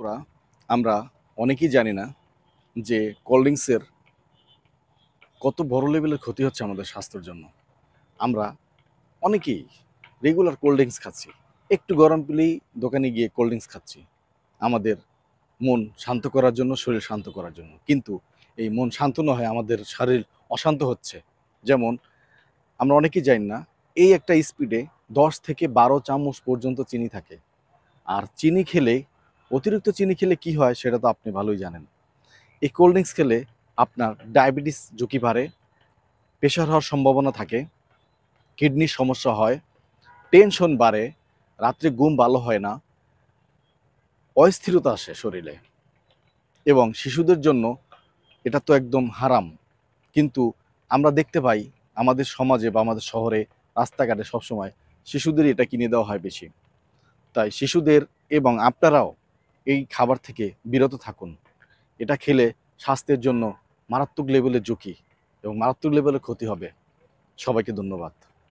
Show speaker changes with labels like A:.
A: ওরা আমরা অনেকেই জানি না যে কোল্ড ড্রিঙ্কসের কত বড় লেভেলের ক্ষতি হচ্ছে আমাদের স্বাস্থ্যের জন্য। আমরা অনেকেই রেগুলার কোল্ড ড্রিঙ্কস খাচ্ছি। একটু গরম পেলেই দোকানে গিয়ে কোল্ড ড্রিঙ্কস খাচ্ছি। আমাদের মন শান্ত করার জন্য, শরীর শান্ত করার জন্য। কিন্তু এই মন শান্ত না হয়ে আমাদের শরীর অশান্ত হচ্ছে। যেমন আমরা অনেকেই জানি না এই একটা স্পিডে ১০ থেকে ১২ চামচ পর্যন্ত চিনি থাকে। আর চিনি খেলে অতিরিক্ত চিনি খেলে কি হয় সেটা তো আপনি ভালোই জানেন। এই কোল্ড ড্রিঙ্কস খেলে আপনার ডায়াবেটিস ঝুঁকি বাড়ে, প্রেশার হওয়ার সম্ভাবনা থাকে, কিডনির সমস্যা হয়, টেনশন বাড়ে, রাত্রে ঘুম ভালো হয় না, অস্থিরতা আসে শরীরে। এবং শিশুদের জন্য এটা তো একদম হারাম। কিন্তু আমরা দেখতে পাই আমাদের সমাজে বা আমাদের শহরে রাস্তাঘাটে সবসময় শিশুদেরই এটা কিনে দেওয়া হয় বেশি। তাই শিশুদের এবং আপনারাও এই খাবার থেকে বিরত থাকুন। এটা খেলে স্বাস্থ্যের জন্য মারাত্মক লেভেলের ঝুঁকি এবং মারাত্মক লেভেলের ক্ষতি হবে। সবাইকে ধন্যবাদ।